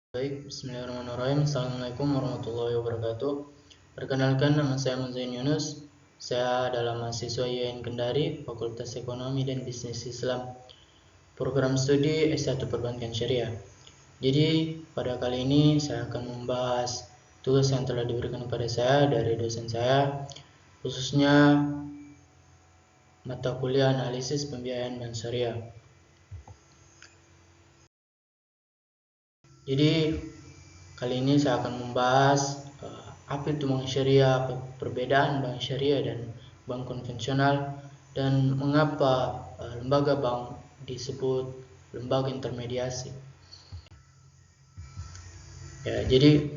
Baik, bismillahirrahmanirrahim. Assalamualaikum warahmatullahi wabarakatuh. Perkenalkan, nama saya Munzain Yunus. Saya adalah mahasiswa IAIN Kendari, Fakultas Ekonomi dan Bisnis Islam, program studi S1 Perbankan Syariah. Jadi, pada kali ini saya akan membahas tugas yang telah diberikan kepada saya dari dosen saya, khususnya mata kuliah analisis pembiayaan dan syariah. Jadi, kali ini saya akan membahas apa itu bank syariah, perbedaan bank syariah dan bank konvensional, dan mengapa lembaga bank disebut lembaga intermediasi. Ya, jadi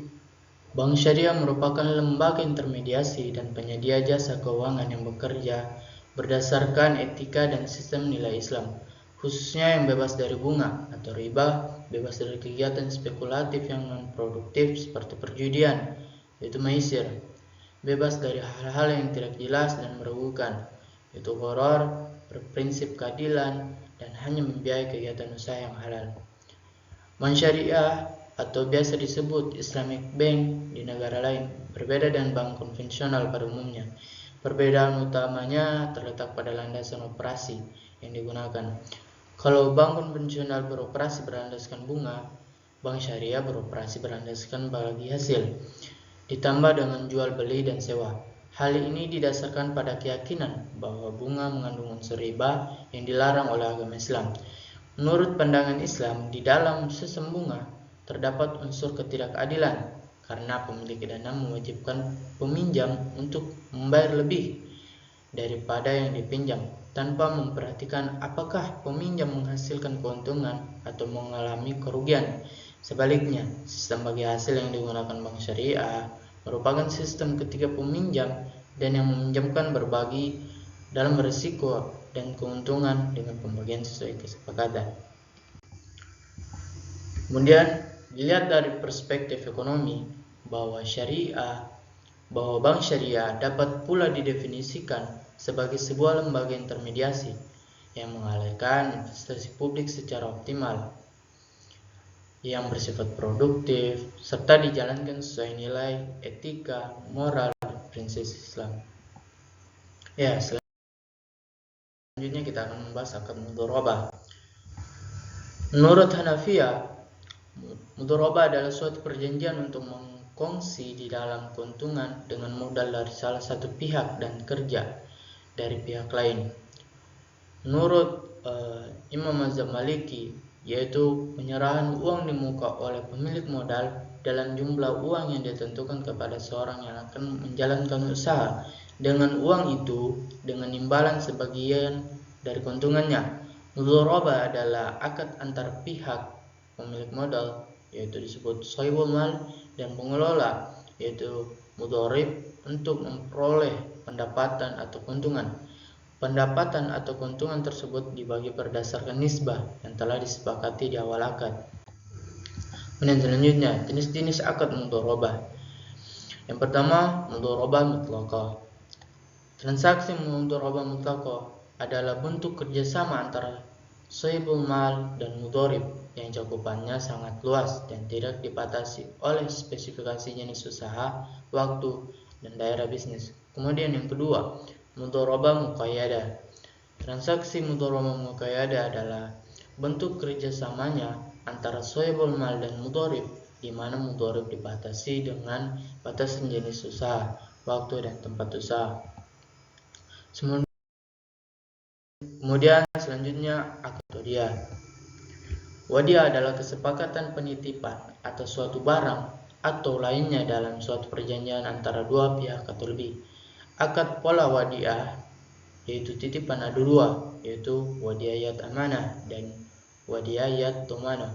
bank syariah merupakan lembaga intermediasi dan penyedia jasa keuangan yang bekerja berdasarkan etika dan sistem nilai Islam, khususnya yang bebas dari bunga atau riba, bebas dari kegiatan spekulatif yang non-produktif seperti perjudian, yaitu maisir, bebas dari hal-hal yang tidak jelas dan merugikan, yaitu gharar, berprinsip keadilan, dan hanya membiayai kegiatan usaha yang halal. Bank syariah atau biasa disebut Islamic Bank di negara lain berbeda dengan bank konvensional pada umumnya. Perbedaan utamanya terletak pada landasan operasi yang digunakan. Kalau bank konvensional beroperasi berlandaskan bunga, bank syariah beroperasi berlandaskan bagi hasil, ditambah dengan jual beli dan sewa. Hal ini didasarkan pada keyakinan bahwa bunga mengandung unsur riba yang dilarang oleh agama Islam. Menurut pandangan Islam, di dalam sistem bunga terdapat unsur ketidakadilan karena pemilik dana mewajibkan peminjam untuk membayar lebih daripada yang dipinjam tanpa memperhatikan apakah peminjam menghasilkan keuntungan atau mengalami kerugian. Sebaliknya, sistem bagi hasil yang digunakan bank syariah merupakan sistem ketika peminjam dan yang meminjamkan berbagi dalam risiko dan keuntungan dengan pembagian sesuai kesepakatan. Kemudian, dilihat dari perspektif ekonomi bahwa bank syariah dapat pula didefinisikan sebagai sebuah lembaga intermediasi yang mengalihkan investasi publik secara optimal, yang bersifat produktif, serta dijalankan sesuai nilai, etika, moral, dan prinsip Islam. Ya, selanjutnya kita akan membahas akad mudharabah. Menurut Hanafiyah, mudharabah adalah suatu perjanjian untuk mengkongsi di dalam keuntungan dengan modal dari salah satu pihak dan kerja dari pihak lain. Menurut Imam Mazhab Maliki, yaitu penyerahan uang di muka oleh pemilik modal dalam jumlah uang yang ditentukan kepada seorang yang akan menjalankan usaha. Dengan uang itu, dengan imbalan sebagian dari keuntungannya. Mudharabah adalah akad antar pihak pemilik modal, yaitu disebut shahibul mal, dan pengelola, yaitu mudharib, untuk memperoleh pendapatan atau keuntungan. Pendapatan atau keuntungan tersebut dibagi berdasarkan nisbah yang telah disepakati di awal akad. Kemudian selanjutnya, jenis-jenis akad mudharabah. Yang pertama, mudharabah mutlaqah. Transaksi mudharabah mutlaqah adalah bentuk kerjasama antara shahibul mal dan mudharib yang cakupannya sangat luas dan tidak dibatasi oleh spesifikasi jenis usaha, waktu, dan daerah bisnis. Kemudian yang kedua, mudharabah muqayyadah. Transaksi mudharabah muqayyadah adalah bentuk kerjasamanya antara shahibul mal dan mudharib, di mana mudharib dibatasi dengan batasan jenis usaha, waktu, dan tempat usaha. Kemudian selanjutnya akad wadiah. Wadiah adalah kesepakatan penitipan atas suatu barang atau lainnya dalam suatu perjanjian antara dua pihak atau lebih. Akad pola wadiah yaitu titipan ada dua, yaitu wadiah yad amanah dan wadiah yad tumanah.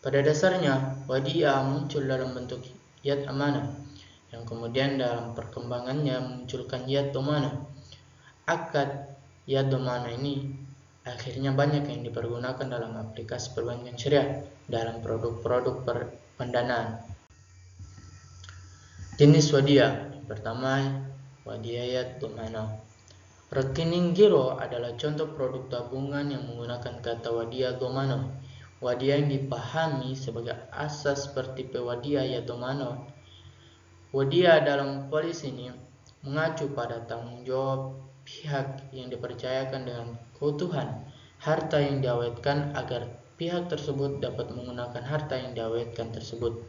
Pada dasarnya, wadiah muncul dalam bentuk yad amanah, yang kemudian dalam perkembangannya munculkan yad tumanah. Akad yad tumanah ini akhirnya banyak yang dipergunakan dalam aplikasi perbankan syariah dalam produk-produk pendanaan. Jenis wadiah. Yang pertama, wadiah yad tumanah. Rekening giro adalah contoh produk tabungan yang menggunakan kata wadiah tumanah. Wadiah yang dipahami sebagai asas seperti pewadiah yaitu mano. Wadiah dalam polis ini mengacu pada tanggung jawab pihak yang dipercayakan dengan keutuhan harta yang diawetkan agar pihak tersebut dapat menggunakan harta yang diawetkan tersebut.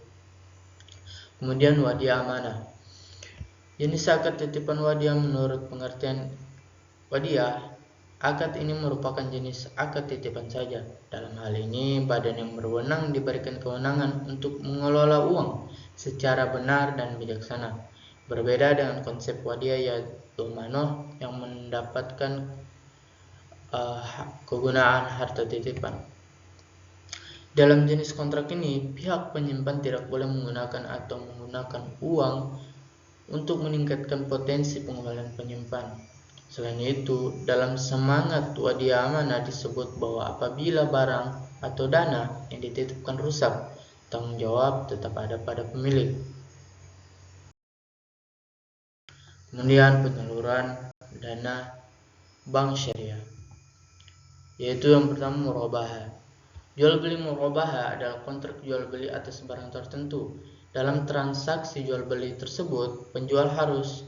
Kemudian wadiah amanah. Jenis akad titipan wadiah menurut pengertian wadiah, akad ini merupakan jenis akad titipan saja. Dalam hal ini, badan yang berwenang diberikan kewenangan untuk mengelola uang secara benar dan bijaksana. Berbeda dengan konsep wadiah yaitu manoh yang mendapatkan kegunaan harta titipan. Dalam jenis kontrak ini, pihak penyimpan tidak boleh menggunakan atau menggunakan uang untuk meningkatkan potensi pengembalian penyimpan. Selain itu, dalam semangat wadiah amanah disebut bahwa apabila barang atau dana yang dititipkan rusak, tanggung jawab tetap ada pada pemilik. Kemudian penyaluran dana bank syariah, yaitu yang pertama murabahah. Jual beli murabahah adalah kontrak jual beli atas barang tertentu. Dalam transaksi jual beli tersebut, penjual harus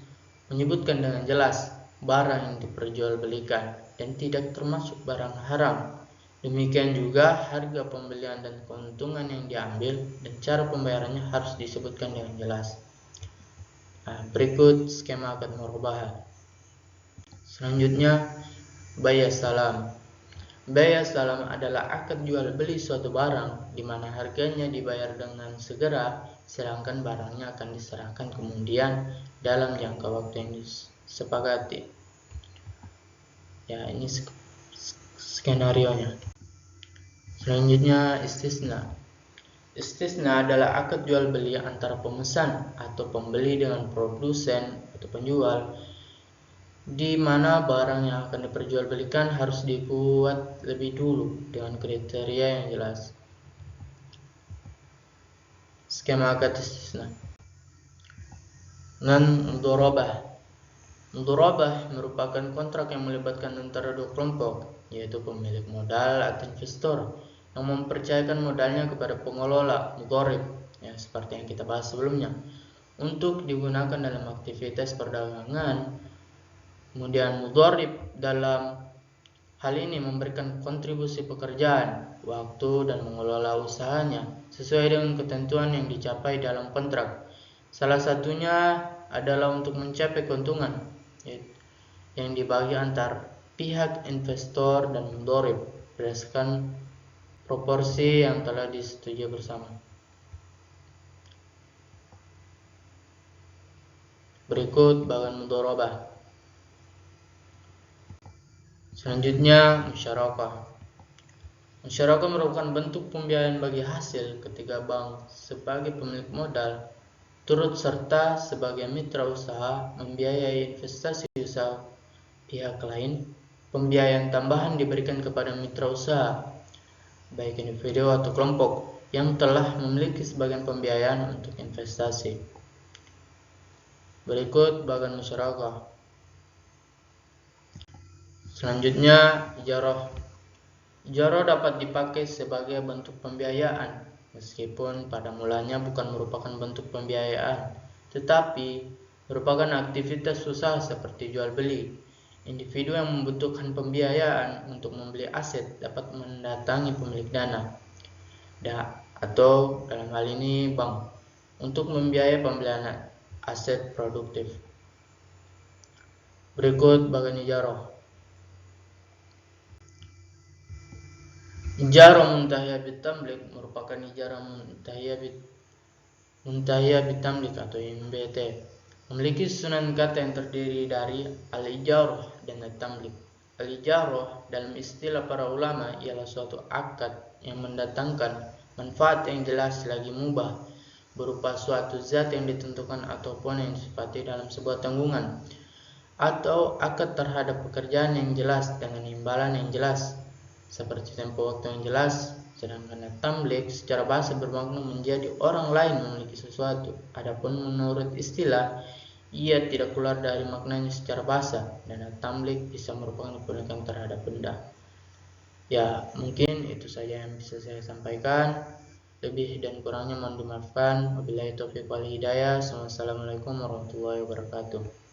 menyebutkan dengan jelas barang yang diperjualbelikan dan tidak termasuk barang haram. Demikian juga harga pembelian dan keuntungan yang diambil dan cara pembayarannya harus disebutkan dengan jelas. Berikut skema akad murabahah. Selanjutnya, bay'a salam. Bay'a salam adalah akad jual beli suatu barang di mana harganya dibayar dengan segera, sedangkan barangnya akan diserahkan kemudian dalam jangka waktu yang disepakati. Ya, ini skenarionya. Selanjutnya, istisna. Istisna adalah akad jual beli antara pemesan atau pembeli dengan produsen atau penjual, di mana barang yang akan diperjualbelikan harus dibuat lebih dulu dengan kriteria yang jelas. Skema akad istisna. Mudharabah. Mudharabah merupakan kontrak yang melibatkan antara dua kelompok, yaitu pemilik modal atau investor yang mempercayakan modalnya kepada pengelola mudharib, ya seperti yang kita bahas sebelumnya, untuk digunakan dalam aktivitas perdagangan. Kemudian mudharib dalam hal ini memberikan kontribusi pekerjaan, waktu, dan mengelola usahanya sesuai dengan ketentuan yang dicapai dalam kontrak. Salah satunya adalah untuk mencapai keuntungan yang dibagi antar pihak investor dan mudharib berdasarkan proporsi yang telah disetujui bersama. Berikut bagian mudharabah. Selanjutnya, musyarakah. Musyarakah merupakan bentuk pembiayaan bagi hasil ketika bank sebagai pemilik modal turut serta sebagai mitra usaha membiayai investasi usaha pihak lain. Pembiayaan tambahan diberikan kepada mitra usaha, baik individu atau kelompok, yang telah memiliki sebagian pembiayaan untuk investasi. Berikut bagian musyarakah. Selanjutnya, ijarah. Ijarah dapat dipakai sebagai bentuk pembiayaan, meskipun pada mulanya bukan merupakan bentuk pembiayaan, tetapi merupakan aktivitas usaha seperti jual beli. Individu yang membutuhkan pembiayaan untuk membeli aset dapat mendatangi pemilik dana, atau dalam hal ini bank, untuk membiayai pembelian aset produktif. Berikut bagian ijarah. Ijarah muntahiyah bitamlik merupakan ijarah muntahiyah bitamlik atau MBT. Memiliki susunan kata yang terdiri dari al-ijarah dan at-tamlik. Al-ijarah dalam istilah para ulama ialah suatu akad yang mendatangkan manfaat yang jelas lagi mubah, berupa suatu zat yang ditentukan ataupun yang disifati dalam sebuah tanggungan, atau akad terhadap pekerjaan yang jelas dengan imbalan yang jelas, seperti tempo waktu yang jelas. Sedangkan at-tamlik secara bahasa bermakna menjadi orang lain memiliki sesuatu. Adapun menurut istilah, ia tidak keluar dari maknanya secara bahasa, dan at-tamlik bisa merupakan kepemilikan terhadap benda. Ya, mungkin itu saja yang bisa saya sampaikan. Lebih dan kurangnya mohon dimaafkan. Wabillahi taufiq wal hidayah. Wassalamualaikum warahmatullahi wabarakatuh.